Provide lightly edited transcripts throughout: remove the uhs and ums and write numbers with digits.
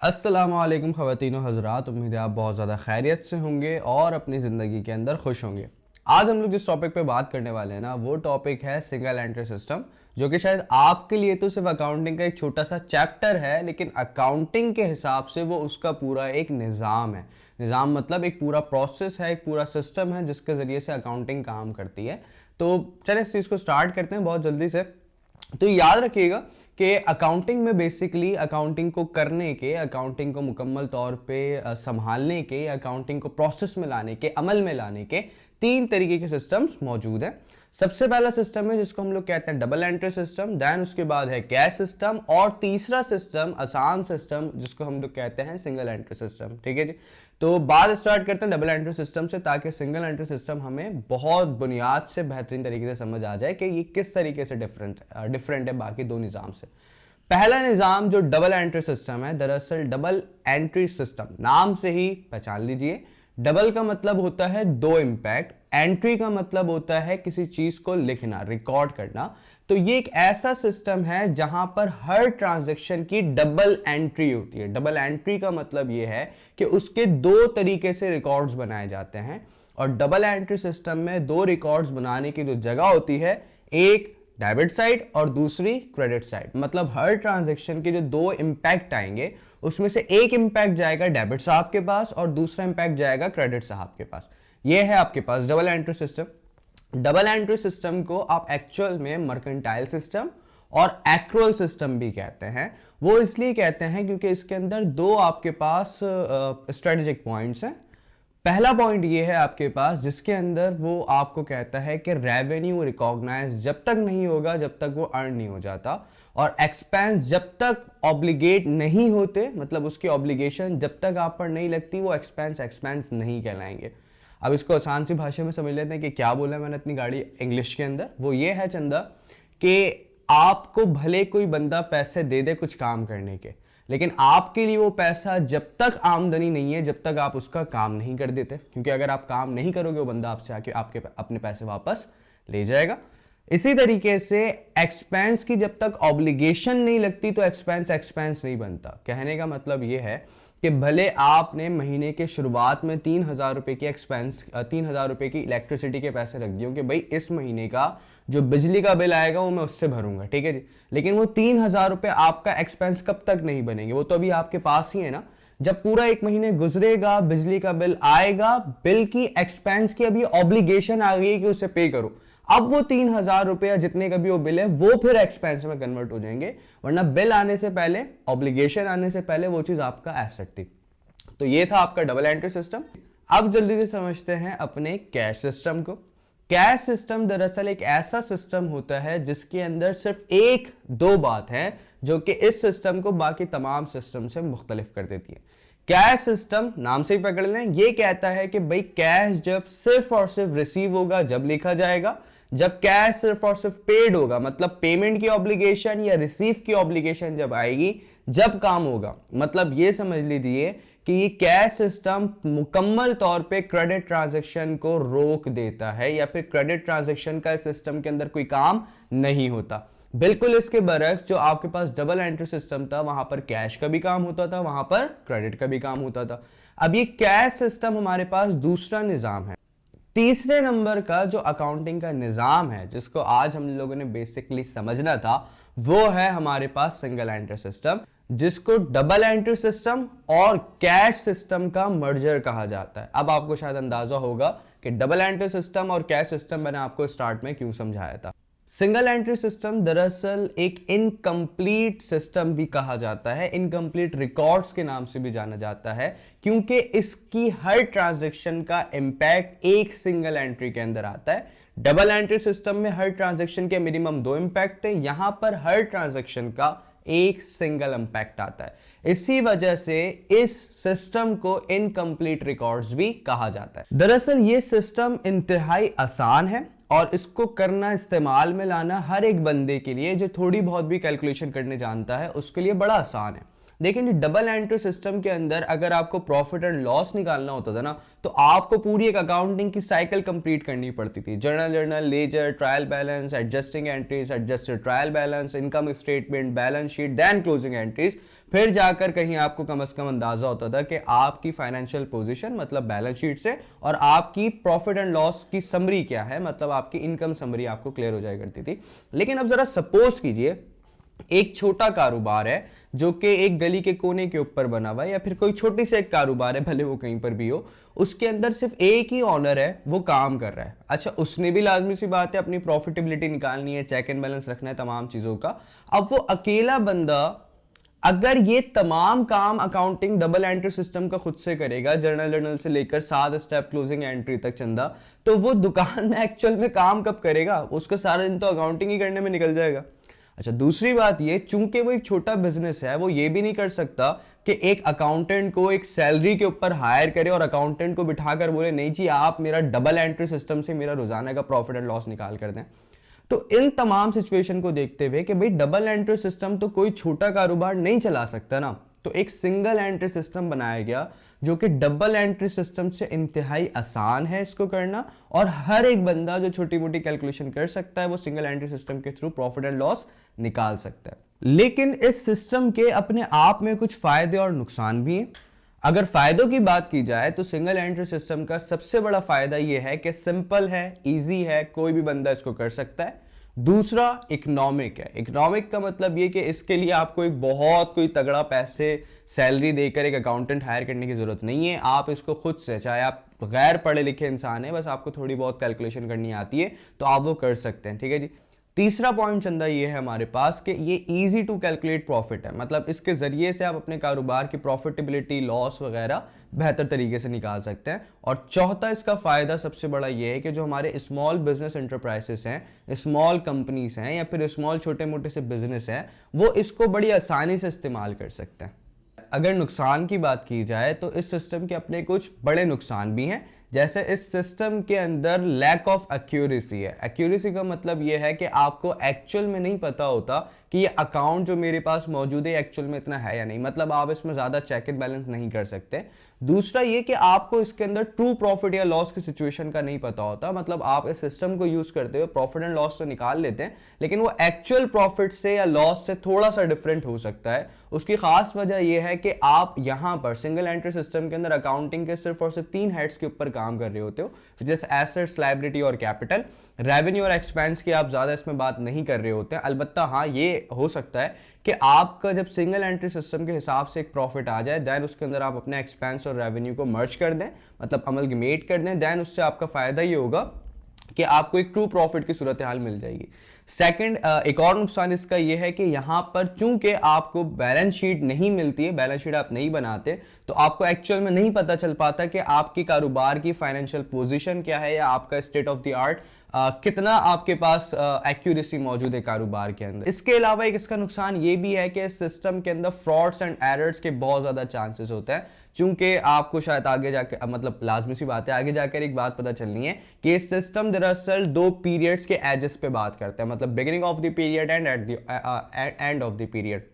अस्सलाम वालेकुम ख़वातीन व हज़रात, उम्मीद है आप बहुत ज़्यादा खैरियत से होंगे और अपनी ज़िंदगी के अंदर खुश होंगे। आज हम लोग जिस टॉपिक पे बात करने वाले हैं ना, वो टॉपिक है सिंगल एंट्री सिस्टम, जो कि शायद आपके लिए तो सिर्फ अकाउंटिंग का एक छोटा सा चैप्टर है, लेकिन अकाउंटिंग के हिसाब से वो उसका पूरा एक निज़ाम है। निज़ाम मतलब एक पूरा प्रोसेस है, एक पूरा सिस्टम है जिसके ज़रिए से अकाउंटिंग काम करती है। तो चलिए इस चीज़ को स्टार्ट करते हैं बहुत जल्दी से। तो याद रखिएगा कि अकाउंटिंग में बेसिकली अकाउंटिंग को करने के, अकाउंटिंग को मुकम्मल तौर पे संभालने के, अकाउंटिंग को प्रोसेस में लाने के, अमल में लाने के 3 तरीके के सिस्टम्स मौजूद हैं। सबसे पहला सिस्टम है जिसको हम लोग कहते हैं डबल एंट्री सिस्टम, देन उसके बाद है कैश सिस्टम, और तीसरा सिस्टम आसान सिस्टम जिसको हम लोग कहते हैं सिंगल एंट्री सिस्टम। ठीक है जी। तो बात स्टार्ट करते हैं डबल एंट्री सिस्टम से, ताकि सिंगल एंट्री सिस्टम हमें बहुत बुनियाद से बेहतरीन तरीके से समझ आ जाए कि ये किस तरीके से डिफरेंट है बाकी दो निज़ाम से। पहला निज़ाम जो डबल एंट्री सिस्टम है, दरअसल डबल एंट्री सिस्टम नाम से ही पहचान लीजिए। डबल का मतलब होता है दो इम्पैक्ट, एंट्री का मतलब होता है किसी चीज को लिखना, रिकॉर्ड करना। तो ये एक ऐसा सिस्टम है जहां पर हर ट्रांजैक्शन की डबल एंट्री होती है। डबल एंट्री का मतलब ये है कि उसके दो तरीके से रिकॉर्ड्स बनाए जाते हैं, और डबल एंट्री सिस्टम में दो रिकॉर्ड्स बनाने की जो जगह होती है, एक डेबिट साइड और दूसरी क्रेडिट साइड। मतलब हर ट्रांजैक्शन के जो दो इंपैक्ट आएंगे, उसमें से एक इंपैक्ट जाएगा डेबिट साहब के पास और दूसरा इंपैक्ट जाएगा क्रेडिट साहब के पास। ये है आपके पास double entry system. Double entry system को आप एक्चुअल में मर्केंटाइल सिस्टम और एक्रूअल सिस्टम भी कहते हैं। वो इसलिए कहते हैं क्योंकि इसके अंदर दो आपके पास स्ट्रेटेजिक पॉइंट्स हैं। पहला पॉइंट ये है आपके पास जिसके अंदर वो आपको कहता है कि रेवेन्यू रिकॉग्नाइज जब तक नहीं होगा जब तक वो अर्न नहीं हो जाता, और एक्सपेंस जब तक ऑब्लिगेट नहीं होते, मतलब उसकी ऑब्लिगेशन जब तक आप पर नहीं लगती, वो एक्सपेंस नहीं कहलाएंगे। अब इसको आसान सी भाषा में समझ लेते हैं कि क्या बोला मैंने इतनी गाड़ी इंग्लिश के अंदर। वो ये है चंदा कि आपको भले कोई बंदा पैसे दे दे कुछ काम करने के, लेकिन आपके लिए वो पैसा जब तक आमदनी नहीं है, जब तक आप उसका काम नहीं कर देते, क्योंकि अगर आप काम नहीं करोगे वो बंदा आपसे आके आपके अपने पैसे वापस ले जाएगा। इसी तरीके से एक्सपेंस की जब तक ऑब्लिगेशन नहीं लगती तो एक्सपेंस नहीं बनता। कहने का मतलब ये है कि भले आपने महीने के शुरुआत में 3,000 रुपए की 3,000 रुपए की इलेक्ट्रिसिटी के पैसे रख दिए कि भाई इस महीने का जो बिजली का बिल आएगा वो मैं उससे भरूंगा, ठीक है जी। लेकिन वो 3,000 रुपए आपका एक्सपेंस कब तक नहीं बनेंगे, वो तो अभी आपके पास ही है ना। जब पूरा एक महीने गुजरेगा, बिजली का बिल आएगा, बिल की एक्सपेंस की अभी ऑब्लिगेशन आ गई कि उसे पे करो, अब वो 3,000 रुपया जितने का भी वो बिल है वो फिर एक्सपेंस में कन्वर्ट हो जाएंगे, वरना बिल आने से पहले, ऑब्लिगेशन आने से पहले वो चीज आपका एसेट थी। तो ये था आपका डबल एंट्री सिस्टम। अब जल्दी से समझते हैं अपने कैश सिस्टम को। कैश सिस्टम दरअसल एक ऐसा सिस्टम होता है जिसके अंदर सिर्फ एक दो बात है जो कि इस सिस्टम को बाकी तमाम सिस्टम से मुख्तलिफ कर देती है। कैश सिस्टम नाम से ही पकड़ लें, ये कहता है कि भाई कैश जब सिर्फ और सिर्फ रिसीव होगा जब लिखा जाएगा, जब कैश सिर्फ और सिर्फ पेड होगा, मतलब पेमेंट की ऑब्लिगेशन या रिसीव की ऑब्लिगेशन जब आएगी जब काम होगा। मतलब ये समझ लीजिए कि ये कैश सिस्टम मुकम्मल तौर पे क्रेडिट ट्रांजैक्शन को रोक देता है, या फिर क्रेडिट ट्रांजैक्शन का सिस्टम के अंदर कोई काम नहीं होता। बिल्कुल इसके बरक्स जो आपके पास डबल एंट्री सिस्टम था, वहां पर कैश का भी काम होता था, वहां पर क्रेडिट का भी काम होता था। अब ये कैश सिस्टम हमारे पास दूसरा निजाम है। तीसरे नंबर का जो अकाउंटिंग का निजाम है जिसको आज हम लोगों ने बेसिकली समझना था, वो है हमारे पास सिंगल एंट्री सिस्टम, जिसको डबल एंट्री सिस्टम और कैश सिस्टम का मर्जर कहा जाता है। अब आपको शायद अंदाजा होगा कि डबल एंट्री सिस्टम और कैश सिस्टम मैंने आपको स्टार्ट में क्यों समझाया था। सिंगल एंट्री सिस्टम दरअसल एक इनकम्प्लीट सिस्टम भी कहा जाता है, इनकम्प्लीट रिकॉर्ड्स के नाम से भी जाना जाता है, क्योंकि इसकी हर ट्रांजैक्शन का इंपैक्ट एक सिंगल एंट्री के अंदर आता है। डबल एंट्री सिस्टम में हर ट्रांजैक्शन के मिनिमम 2 इंपैक्ट है, यहां पर हर ट्रांजैक्शन का एक सिंगल इंपैक्ट आता है। इसी वजह से इस सिस्टम को इनकम्प्लीट रिकॉर्ड्स भी कहा जाता है। दरअसल ये सिस्टम इंतहाई आसान है और इसको करना, इस्तेमाल में लाना हर एक बंदे के लिए जो थोड़ी बहुत भी कैलकुलेशन करने जानता है उसके लिए बड़ा आसान है। लेकिन जो डबल एंट्री सिस्टम के अंदर अगर आपको प्रॉफिट एंड लॉस निकालना होता था ना, तो आपको पूरी एक अकाउंटिंग की साइकिल कंप्लीट करनी पड़ती थी। Journal, ledger, trial balance, adjusting entries, adjusted trial balance, income statement, balance sheet, then closing entries. फिर जाकर कहीं आपको कम से कम अंदाजा होता था कि आपकी फाइनेंशियल पोजीशन मतलब बैलेंस शीट से, और आपकी प्रॉफिट एंड लॉस की समरी क्या है, मतलब आपकी इनकम समरी आपको क्लियर हो जाया करती थी। लेकिन अब जरा सपोज कीजिए एक छोटा कारोबार है जो कि एक गली के कोने के ऊपर बना हुआ है, या फिर कोई छोटी सी एक कारोबार है, भले वो कहीं पर भी हो, उसके अंदर सिर्फ एक ही ऑनर है, वो काम कर रहा है। अच्छा, उसने भी लाजमी सी बात है अपनी प्रॉफिटेबिलिटी निकालनी है, चेक एंड बैलेंस रखना है तमाम चीजों का। अब वो अकेला बंदा अगर ये तमाम काम अकाउंटिंग डबल एंट्री सिस्टम का खुद से करेगा, जर्नल से लेकर 7 स्टेप क्लोजिंग एंट्री तक चंदा, तो वो दुकान में एक्चुअल में काम कब करेगा? उसका सारा दिन तो अकाउंटिंग ही करने में निकल जाएगा। अच्छा, दूसरी बात ये, चूंकि वो एक छोटा बिजनेस है, वो ये भी नहीं कर सकता कि एक अकाउंटेंट को एक सैलरी के ऊपर हायर करे और अकाउंटेंट को बिठाकर बोले नहीं जी आप मेरा डबल एंट्री सिस्टम से मेरा रोजाना का प्रॉफिट एंड लॉस निकाल कर दें। तो इन तमाम सिचुएशन को देखते हुए कि भाई डबल एंट्री सिस्टम तो कोई छोटा कारोबार नहीं चला सकता ना, तो एक सिंगल एंट्री सिस्टम बनाया गया जो कि डबल एंट्री सिस्टम से इंतहाई आसान है इसको करना, और हर एक बंदा जो छोटी मोटी कैलकुलेशन कर सकता है वो सिंगल एंट्री सिस्टम के थ्रू प्रॉफिट एंड लॉस निकाल सकता है। लेकिन इस सिस्टम के अपने आप में कुछ फायदे और नुकसान भी हैं। अगर फायदों की बात की जाए तो सिंगल एंट्री सिस्टम का सबसे बड़ा फायदा यह है कि सिंपल है, इजी है, कोई भी बंदा इसको कर सकता है। दूसरा इकोनॉमिक है। इकोनॉमिक का मतलब ये कि इसके लिए आपको एक बहुत कोई तगड़ा पैसे सैलरी देकर एक अकाउंटेंट हायर करने की जरूरत नहीं है। आप इसको खुद से, चाहे आप गैर पढ़े लिखे इंसान है, बस आपको थोड़ी बहुत कैलकुलेशन करनी आती है तो आप वो कर सकते हैं। ठीक है जी। तीसरा पॉइंट चंदा ये है हमारे पास कि ये इजी टू कैलकुलेट प्रॉफिट है, मतलब इसके जरिए से आप अपने कारोबार की प्रॉफिटेबिलिटी, लॉस वगैरह बेहतर तरीके से निकाल सकते हैं। और चौथा इसका फायदा सबसे बड़ा ये है कि जो हमारे स्मॉल बिजनेस एंटरप्राइजेस हैं, स्मॉल कंपनीज हैं, या फिर स्मॉल छोटे मोटे से बिजनेस हैं, वो इसको बड़ी आसानी से इस्तेमाल कर सकते हैं। अगर नुकसान की बात की जाए तो इस सिस्टम के अपने कुछ बड़े नुकसान भी हैं, जैसे इस सिस्टम के अंदर लैक ऑफ एक्यूरेसी है। एक्यूरेसी का मतलब यह है कि आपको एक्चुअल में नहीं पता होता कि ये अकाउंट जो मेरे पास मौजूद है एक्चुअल में इतना है या नहीं, मतलब आप इसमें ज़्यादा चेक एंड बैलेंस नहीं कर सकते। दूसरा ये कि आपको इसके अंदर ट्रू प्रॉफिट या लॉस की सिचुएशन का नहीं पता होता, मतलब आप इस सिस्टम को यूज़ करते हुए प्रॉफिट एंड लॉस तो निकाल लेते हैं, लेकिन वो एक्चुअल प्रॉफिट से या लॉस से थोड़ा सा डिफरेंट हो सकता है। उसकी खास वजह यह है कि आप यहाँ पर सिंगल एंट्री सिस्टम के अंदर अकाउंटिंग के सिर्फ और सिर्फ 3 हेड्स के ऊपर काम कर रहे होते हो, जैसे एसेट्स, लायबिलिटी और कैपिटल। रेवेन्यू और एक्सपेंस की आप ज्यादा इसमें बात नहीं कर रहे होते हैं। अलबत्ता हाँ, ये हो सकता है कि आपका जब सिंगल एंट्री सिस्टम के हिसाब से एक प्रॉफिट आ जाए, देन उसके अंदर आप अपने एक्सपेंस और रेवेन्यू को मर्ज कर दें, मतलब अमलगमेट कर दें, देन उससे आपका फायदा ये होगा कि आपको एक ट्रू प्रॉफिट की सूरत हाल मिल जाएगी। सेकंड, एक और नुकसान इसका यह है कि यहां पर चूंकि आपको बैलेंस शीट नहीं मिलती है, बैलेंस शीट आप नहीं बनाते, तो आपको एक्चुअल में नहीं पता चल पाता कि आपकी कारोबार की फाइनेंशियल पोजीशन क्या है, या आपका स्टेट ऑफ द आर्ट कितना आपके पास एक्यूरेसी मौजूद है कारोबार के अंदर। इसके अलावा एक इसका नुकसान ये भी है कि इस सिस्टम के अंदर फ्रॉड्स एंड एरर्स के बहुत ज़्यादा चांसेस होते हैं, चूंकि आपको शायद आगे जाकर, मतलब लाजमी सी बात है, आगे जाकर एक बात पता चलनी है कि सिस्टम दरअसल 2 पीरियड्स के एजेस पे बात करते हैं, मतलब beginning of the period and at the end of the period.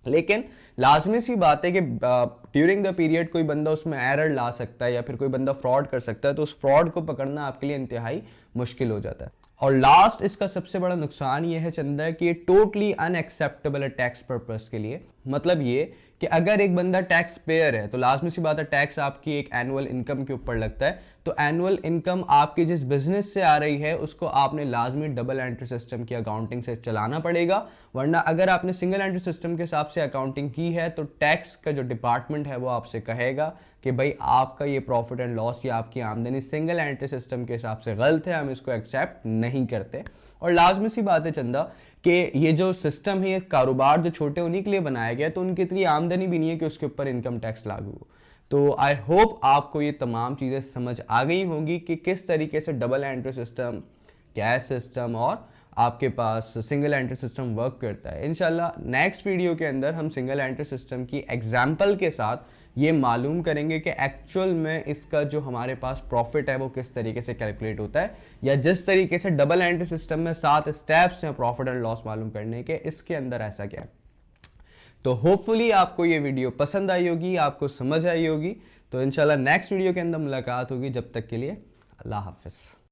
लेकिन लाजमी सी बात है कि ड्यूरिंग द पीरियड कोई बंदा उसमें एरर ला सकता है या फिर कोई बंदा फ्रॉड कर सकता है, तो उस फ्रॉड को पकड़ना आपके लिए इंतहाई मुश्किल हो जाता है। और लास्ट इसका सबसे बड़ा नुकसान ये है चंदा कि ये टोटली अनएक्सेप्टेबल है टैक्स पर्पस के लिए। मतलब ये कि अगर एक बंदा टैक्स पेयर है तो लाजमी सी बात है टैक्स आपकी एक एनुअल इनकम के ऊपर लगता है, तो एनुअल इनकम आपकी जिस बिजनेस से आ रही है उसको आपने लाजमी डबल एंट्री सिस्टम की अकाउंटिंग से चलाना पड़ेगा। वरना अगर आपने सिंगल एंट्री सिस्टम के हिसाब से अकाउंटिंग की है तो टैक्स का जो डिपार्टमेंट है वो आपसे कहेगा कि भाई आपका ये प्रॉफिट एंड लॉस या आपकी आमदनी सिंगल एंट्री सिस्टम के हिसाब से गलत है, हम इसको एक्सेप्ट नहीं करते। और लाजमी सी बात है चंदा कि ये जो सिस्टम है, ये कारोबार जो छोटे उन्हीं के लिए बनाया गया, तो उनकी इतनी आमदनी भी नहीं है कि उसके ऊपर इनकम टैक्स लागू हो। तो आई होप आपको ये तमाम चीज़ें समझ आ गई होंगी कि किस तरीके से double entry system, cash system और आपके पास सिंगल एंट्री सिस्टम वर्क करता है। इंशाल्लाह नेक्स्ट वीडियो के अंदर हम सिंगल एंट्री सिस्टम की एग्जाम्पल के साथ ये मालूम करेंगे कि एक्चुअल में इसका जो हमारे पास प्रॉफिट है वो किस तरीके से कैलकुलेट होता है, या जिस तरीके से डबल एंट्री सिस्टम में 7 स्टेप्स हैं प्रॉफिट एंड लॉस मालूम करने के, इसके अंदर ऐसा क्या है। तो होपफुली आपको ये वीडियो पसंद आई होगी, आपको समझ आई होगी। तो इंशाल्लाह नेक्स्ट वीडियो के अंदर मुलाकात होगी। जब तक के लिए अल्लाह हाफिज़।